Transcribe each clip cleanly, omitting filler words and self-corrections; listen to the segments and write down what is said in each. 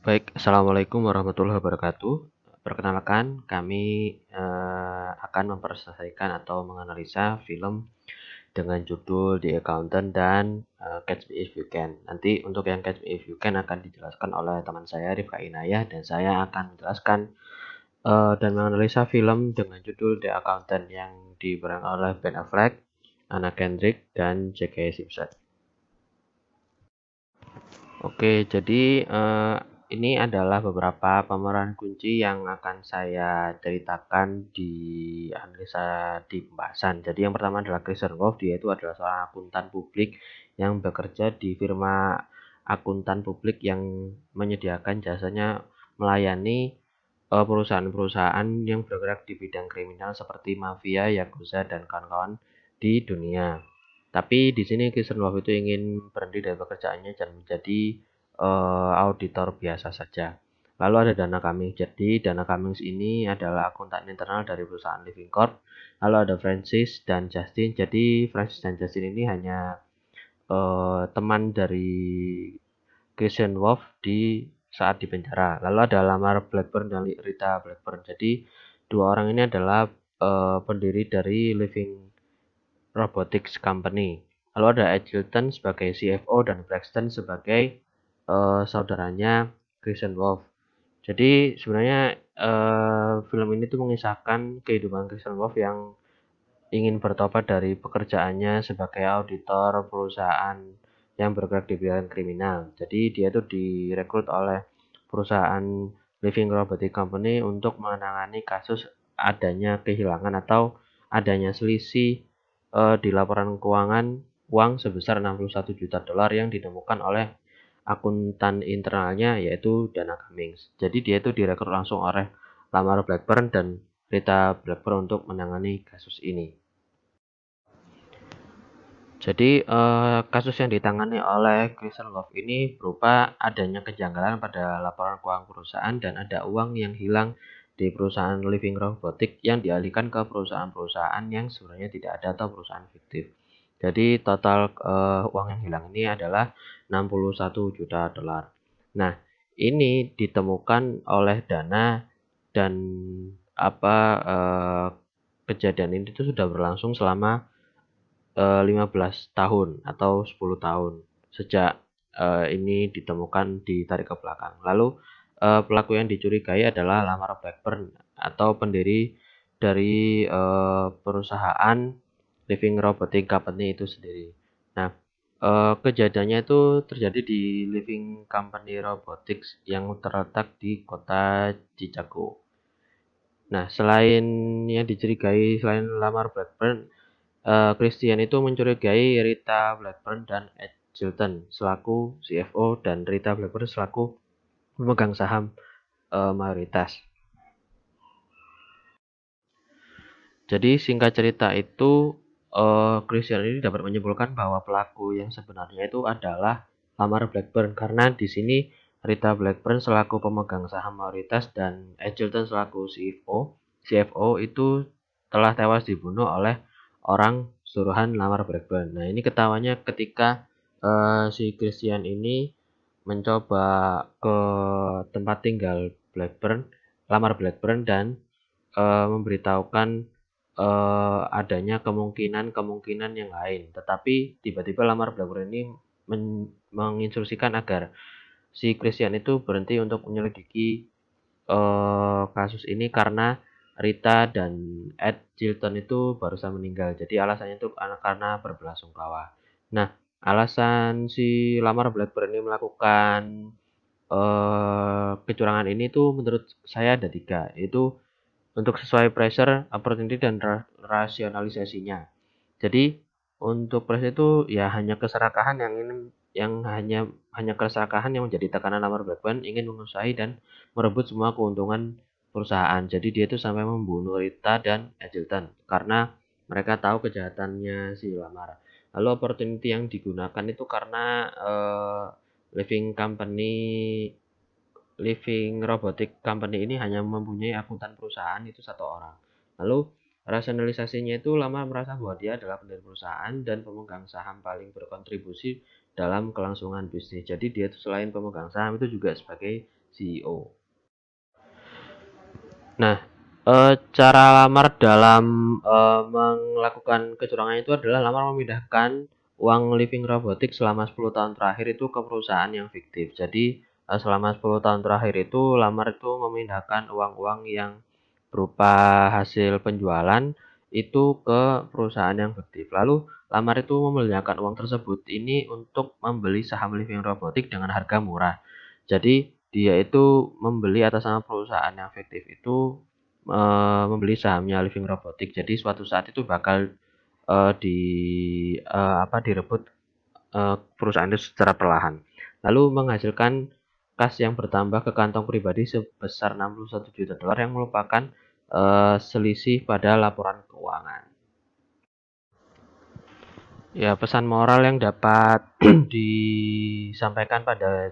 Baik, assalamualaikum warahmatullahi wabarakatuh. Perkenalkan, kami akan memperselesaikan atau menganalisa film dengan judul The Accountant dan Catch Me If You Can. Nanti untuk yang Catch Me If You Can akan dijelaskan oleh teman saya Rifka Inayah dan saya akan menjelaskan dan menganalisa film dengan judul The Accountant yang diperankan oleh Ben Affleck, Anna Kendrick, dan J.K. Simmons. Oke, jadi ini adalah beberapa pemeran kunci yang akan saya ceritakan di analisa di pembahasan. Jadi yang pertama adalah Christian Wolff, dia itu adalah seorang akuntan publik yang bekerja di firma akuntan publik yang menyediakan jasanya melayani perusahaan-perusahaan yang bergerak di bidang kriminal seperti mafia, yakuza, dan kawan-kawan di dunia. Tapi di sini Christian Wolff itu ingin berhenti dari pekerjaannya dan menjadi auditor biasa saja. Lalu ada Dana Cummings. Jadi Dana Cummings ini adalah akuntan internal dari perusahaan Living Corp. Lalu ada Francis dan Justin. Jadi Francis dan Justin ini hanya teman dari Christian Wolff di saat di penjara. Lalu ada Lamar Blackburn dan Rita Blackburn. Jadi dua orang ini adalah pendiri dari Living Robotics Company. Lalu ada Ed Chilton sebagai CFO dan Braxton sebagai saudaranya Christian Wolff. Jadi sebenarnya film ini tuh mengisahkan kehidupan Christian Wolff yang ingin bertobat dari pekerjaannya sebagai auditor perusahaan yang bergerak di bidang kriminal. Jadi dia tuh direkrut oleh perusahaan Living Robotic Company untuk menangani kasus adanya kehilangan atau adanya selisih di laporan keuangan uang sebesar 61 juta dolar yang ditemukan oleh akuntan internalnya yaitu Dana Cummings. Jadi dia itu direkrut langsung oleh Lamar Blackburn dan Rita Blackburn untuk menangani kasus ini. Jadi kasus yang ditangani oleh Christian Wolff ini berupa adanya kejanggalan pada laporan keuangan perusahaan dan ada uang yang hilang di perusahaan Living Robotics yang dialihkan ke perusahaan-perusahaan yang sebenarnya tidak ada atau perusahaan fiktif. Jadi total uang yang hilang ini adalah 61 juta dolar. Nah, ini ditemukan oleh Dana dan kejadian ini itu sudah berlangsung selama 15 tahun atau 10 tahun sejak ini ditemukan ditarik ke belakang. Lalu pelaku yang dicurigai adalah Lamar Blackburn atau pendiri dari perusahaan Living Robotic Company itu sendiri. Nah, kejadiannya itu terjadi di Living Company Robotics yang terletak di kota Chicago. Nah, selain yang dicurigai selain Lamar Blackburn, Christian itu mencurigai Rita Blackburn dan Ed Chilton selaku CFO dan Rita Blackburn selaku pemegang saham mayoritas. Jadi singkat cerita itu Christian ini dapat menyimpulkan bahwa pelaku yang sebenarnya itu adalah Lamar Blackburn karena di sini Rita Blackburn selaku pemegang saham mayoritas dan Ed Chilton selaku CFO itu telah tewas dibunuh oleh orang suruhan Lamar Blackburn. Nah, ini ketawanya ketika si Christian ini mencoba ke tempat tinggal Lamar Blackburn dan memberitahukan adanya kemungkinan-kemungkinan yang lain. Tetapi tiba-tiba Lamar Blackburn ini menginstruksikan agar si Christian itu berhenti untuk menyelidiki kasus ini karena Rita dan Ed Chilton itu barusan meninggal. Jadi alasannya itu karena berbelasungkawa. Nah, alasan si Lamar Blackburn ini melakukan kecurangan ini tuh menurut saya ada 3, yaitu untuk sesuai pressure, opportunity, dan rasionalisasinya. Jadi untuk pressure itu ya hanya keserakahan hanya keserakahan yang menjadi tekanan Lamar Blackburn ingin menguasai dan merebut semua keuntungan perusahaan. Jadi dia itu sampai membunuh Rita dan Edgerton karena mereka tahu kejahatannya si Lamar. Lalu opportunity yang digunakan itu karena Living Company Living Robotic Company ini hanya mempunyai akuntan perusahaan itu 1 orang. Lalu rasionalisasinya itu Lamar merasa bahwa dia adalah pendiri perusahaan dan pemegang saham paling berkontribusi dalam kelangsungan bisnis. Jadi dia itu selain pemegang saham itu juga sebagai CEO. Nah, cara lamar dalam melakukan kecurangan itu adalah lamar memindahkan uang living robotik selama 10 tahun terakhir itu ke perusahaan yang fiktif. Jadi, selama 10 tahun terakhir itu lamar itu memindahkan uang-uang yang berupa hasil penjualan itu ke perusahaan yang fiktif. Lalu, lamar itu membelanjakan uang tersebut ini untuk membeli saham living robotik dengan harga murah. Jadi, dia itu membeli atas nama perusahaan yang fiktif itu membeli sahamnya Living Robotics. Jadi suatu saat itu bakal direbut perusahaan itu secara perlahan. Lalu menghasilkan kas yang bertambah ke kantong pribadi sebesar 61 juta dolar yang merupakan selisih pada laporan keuangan. Ya, pesan moral yang dapat disampaikan pada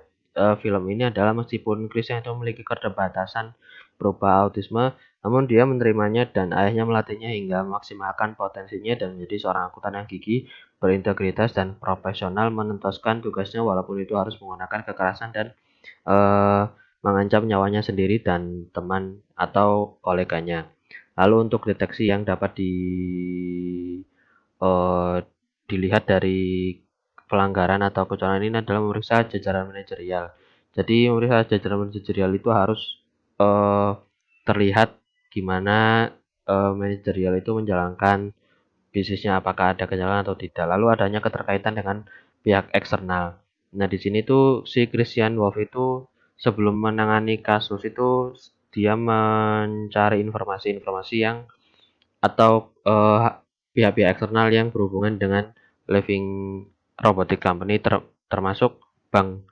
film ini adalah meskipun Chris yang itu memiliki keterbatasan berupa autisme, namun dia menerimanya dan ayahnya melatihnya hingga memaksimalkan potensinya dan menjadi seorang akuntan yang gigih, berintegritas dan profesional menuntaskan tugasnya walaupun itu harus menggunakan kekerasan dan mengancam nyawanya sendiri dan teman atau koleganya. Lalu untuk deteksi yang dapat eh, dilihat dari pelanggaran atau kecurangan ini adalah memeriksa jajaran manajerial. Jadi memeriksa jajaran manajerial itu harus eh, terlihat gimana manajerial itu menjalankan bisnisnya, apakah ada kejanggalan atau tidak. Lalu adanya keterkaitan dengan pihak eksternal. Nah, di sini tuh si Christian Wolf itu sebelum menangani kasus itu dia mencari informasi-informasi yang atau pihak-pihak eksternal yang berhubungan dengan Living Robotic Company termasuk bank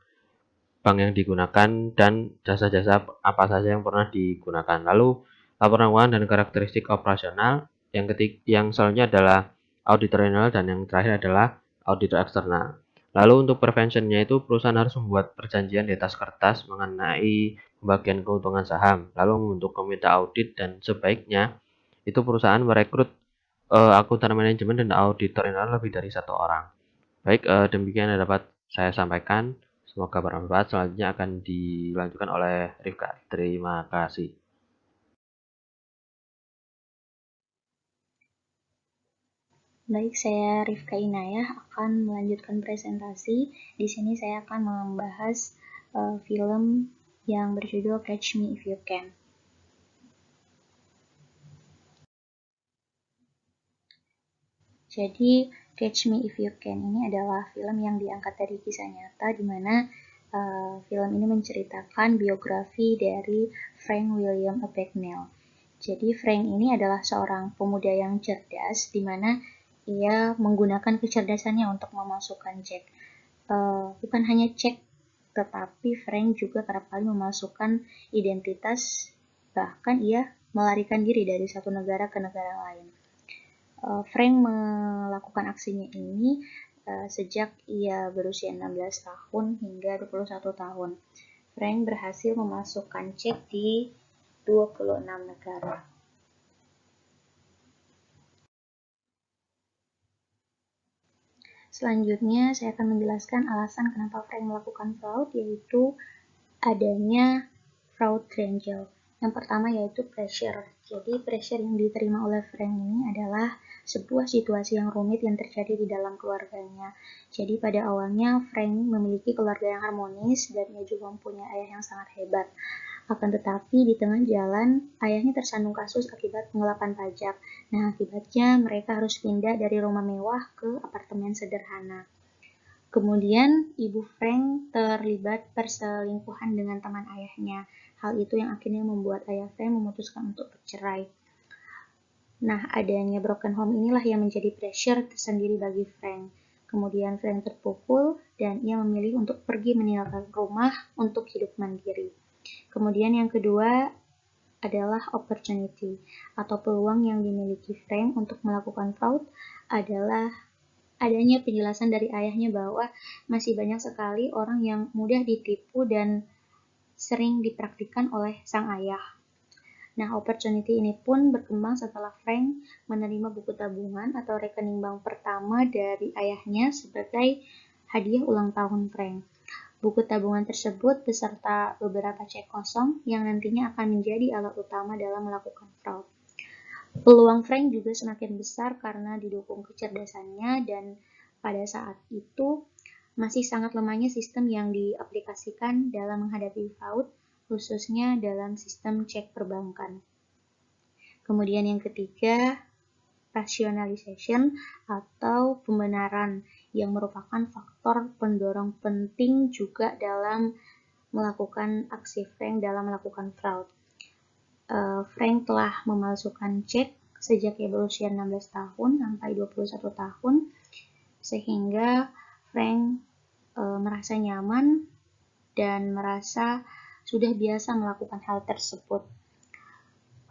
bank yang digunakan dan jasa-jasa apa saja yang pernah digunakan. Lalu laporan keuangan dan karakteristik operasional. Yang selanjutnya adalah auditor internal dan yang terakhir adalah auditor eksternal. Lalu untuk preventionnya itu perusahaan harus membuat perjanjian di atas kertas mengenai pembagian keuntungan saham, lalu membentuk komite audit dan sebaiknya itu perusahaan merekrut akuntan manajemen dan auditor internal lebih dari satu orang. Baik, demikian yang dapat saya sampaikan. Semoga bermanfaat. Selanjutnya akan dilanjutkan oleh Rifka. Terima kasih. Baik, saya Rifka Inayah akan melanjutkan presentasi. Di sini saya akan membahas film yang berjudul Catch Me If You Can. Jadi, Catch Me If You Can ini adalah film yang diangkat dari kisah nyata di mana film ini menceritakan biografi dari Frank William Abagnale. Jadi Frank ini adalah seorang pemuda yang cerdas di mana ia menggunakan kecerdasannya untuk memasukkan cek. Bukan hanya cek, tetapi Frank juga kerap kali memasukkan identitas, bahkan ia melarikan diri dari satu negara ke negara lain. Frank melakukan aksinya ini sejak ia berusia 16 tahun hingga 21 tahun. Frank berhasil memasukkan cek di 26 negara. Selanjutnya, saya akan menjelaskan alasan kenapa Frank melakukan fraud, yaitu adanya fraud triangle. Yang pertama yaitu pressure. Jadi pressure yang diterima oleh Frank ini adalah sebuah situasi yang rumit yang terjadi di dalam keluarganya. Jadi pada awalnya Frank memiliki keluarga yang harmonis dan ia juga mempunyai ayah yang sangat hebat. Akan tetapi di tengah jalan ayahnya tersandung kasus akibat penggelapan pajak. Nah, akibatnya mereka harus pindah dari rumah mewah ke apartemen sederhana. Kemudian ibu Frank terlibat perselingkuhan dengan teman ayahnya. Hal itu yang akhirnya membuat ayah Frank memutuskan untuk bercerai. Nah, adanya broken home inilah yang menjadi pressure tersendiri bagi Frank. Kemudian Frank terpukul dan ia memilih untuk pergi meninggalkan rumah untuk hidup mandiri. Kemudian yang kedua adalah opportunity atau peluang yang dimiliki Frank untuk melakukan fraud adalah adanya penjelasan dari ayahnya bahwa masih banyak sekali orang yang mudah ditipu dan sering dipraktikkan oleh sang ayah. Nah, opportunity ini pun berkembang setelah Frank menerima buku tabungan atau rekening bank pertama dari ayahnya sebagai hadiah ulang tahun Frank. Buku tabungan tersebut beserta beberapa cek kosong yang nantinya akan menjadi alat utama dalam melakukan fraud. Peluang Frank juga semakin besar karena didukung kecerdasannya dan pada saat itu masih sangat lemahnya sistem yang diaplikasikan dalam menghadapi fraud, khususnya dalam sistem cek perbankan. Kemudian yang ketiga, rationalization atau pembenaran yang merupakan faktor pendorong penting juga dalam melakukan aksi Frank dalam melakukan fraud. Frank telah memalsukan cek sejak ia berusia 16 tahun sampai 21 tahun, sehingga Frank merasa nyaman dan merasa sudah biasa melakukan hal tersebut.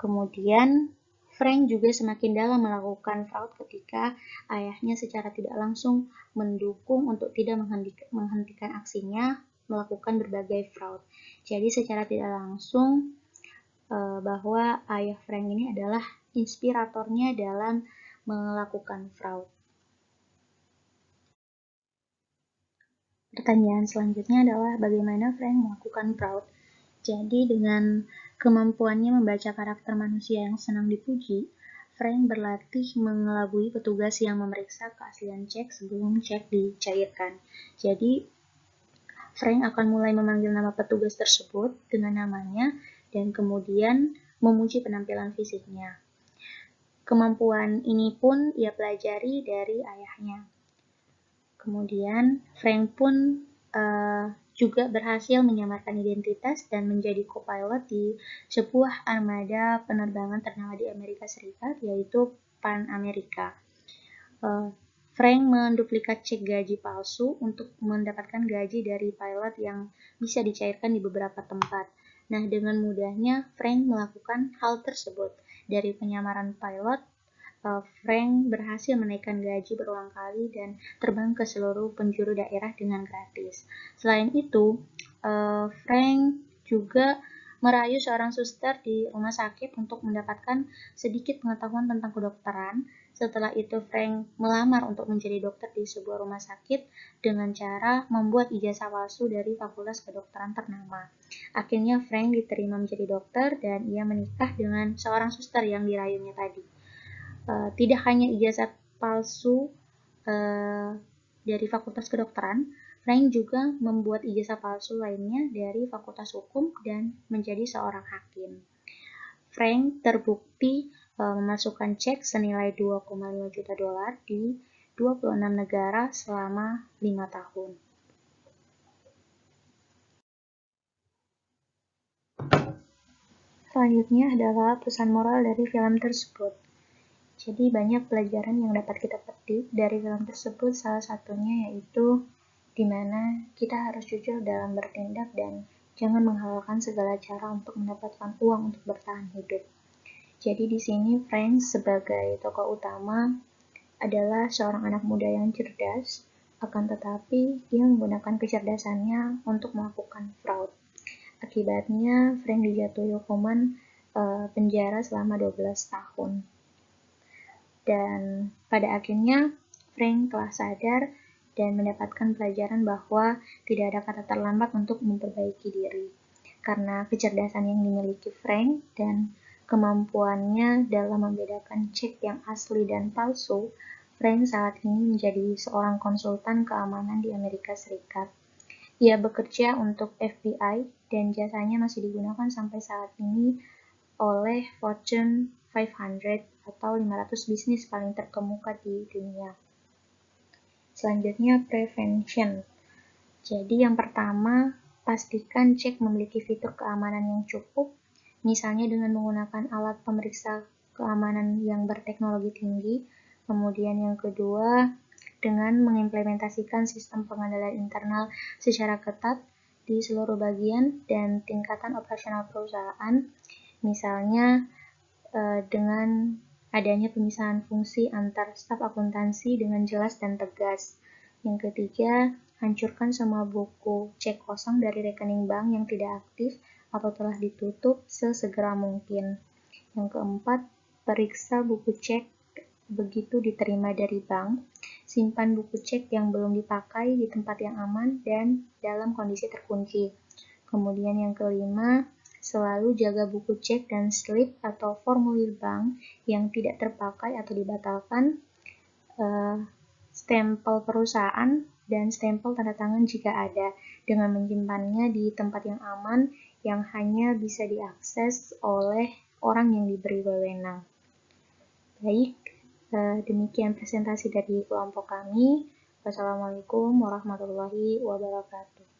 Kemudian Frank juga semakin dalam melakukan fraud ketika ayahnya secara tidak langsung mendukung untuk tidak menghentikan aksinya melakukan berbagai fraud. Jadi secara tidak langsung bahwa ayah Frank ini adalah inspiratornya dalam melakukan fraud. Pertanyaan selanjutnya adalah bagaimana Frank melakukan fraud? Jadi dengan kemampuannya membaca karakter manusia yang senang dipuji, Frank berlatih mengelabui petugas yang memeriksa keaslian cek sebelum cek dicairkan. Jadi Frank akan mulai memanggil nama petugas tersebut dengan namanya dan kemudian memuji penampilan fisiknya. Kemampuan ini pun ia pelajari dari ayahnya. Kemudian Frank pun juga berhasil menyamarkan identitas dan menjadi co-pilot di sebuah armada penerbangan ternama di Amerika Serikat, yaitu Pan America. Frank menduplikat cek gaji palsu untuk mendapatkan gaji dari pilot yang bisa dicairkan di beberapa tempat. Nah, dengan mudahnya Frank melakukan hal tersebut. Dari penyamaran pilot, Frank berhasil menaikkan gaji berulang kali dan terbang ke seluruh penjuru daerah dengan gratis. Selain itu, Frank juga merayu seorang suster di rumah sakit untuk mendapatkan sedikit pengetahuan tentang kedokteran. Setelah itu, Frank melamar untuk menjadi dokter di sebuah rumah sakit dengan cara membuat ijazah palsu dari fakultas kedokteran ternama. Akhirnya, Frank diterima menjadi dokter dan ia menikah dengan seorang suster yang dirayunya tadi. Tidak hanya ijazah palsu dari fakultas kedokteran, Frank juga membuat ijazah palsu lainnya dari fakultas hukum dan menjadi seorang hakim. Frank terbukti memasukkan cek senilai 2,5 juta dolar di 26 negara selama 5 tahun. Selanjutnya adalah pesan moral dari film tersebut. Jadi banyak pelajaran yang dapat kita petik dari film tersebut, salah satunya yaitu di mana kita harus jujur dalam bertindak dan jangan menghalalkan segala cara untuk mendapatkan uang untuk bertahan hidup. Jadi di sini Frank sebagai tokoh utama adalah seorang anak muda yang cerdas, akan tetapi dia menggunakan kecerdasannya untuk melakukan fraud. Akibatnya Frank dijatuhi hukuman penjara selama 12 tahun. Dan pada akhirnya Frank telah sadar dan mendapatkan pelajaran bahwa tidak ada kata terlambat untuk memperbaiki diri. Karena kecerdasan yang dimiliki Frank dan kemampuannya dalam membedakan cek yang asli dan palsu, Frank saat ini menjadi seorang konsultan keamanan di Amerika Serikat. Ia bekerja untuk FBI dan jasanya masih digunakan sampai saat ini oleh Fortune 500 atau 500 bisnis paling terkemuka di dunia. Selanjutnya, prevention. Jadi yang pertama, pastikan cek memiliki fitur keamanan yang cukup, misalnya dengan menggunakan alat pemeriksa keamanan yang berteknologi tinggi. Kemudian yang kedua, dengan mengimplementasikan sistem pengendalian internal secara ketat di seluruh bagian dan tingkatan operasional perusahaan, misalnya dengan adanya pemisahan fungsi antar staf akuntansi dengan jelas dan tegas. Yang ketiga, hancurkan semua buku cek kosong dari rekening bank yang tidak aktif atau telah ditutup sesegera mungkin. Yang keempat, periksa buku cek begitu diterima dari bank. Simpan buku cek yang belum dipakai di tempat yang aman dan dalam kondisi terkunci. Kemudian yang kelima, selalu jaga buku cek dan slip atau formulir bank yang tidak terpakai atau dibatalkan, stempel perusahaan, dan stempel tanda tangan jika ada, dengan menyimpannya di tempat yang aman yang hanya bisa diakses oleh orang yang diberi wewenang. Baik, demikian presentasi dari kelompok kami. Wassalamualaikum warahmatullahi wabarakatuh.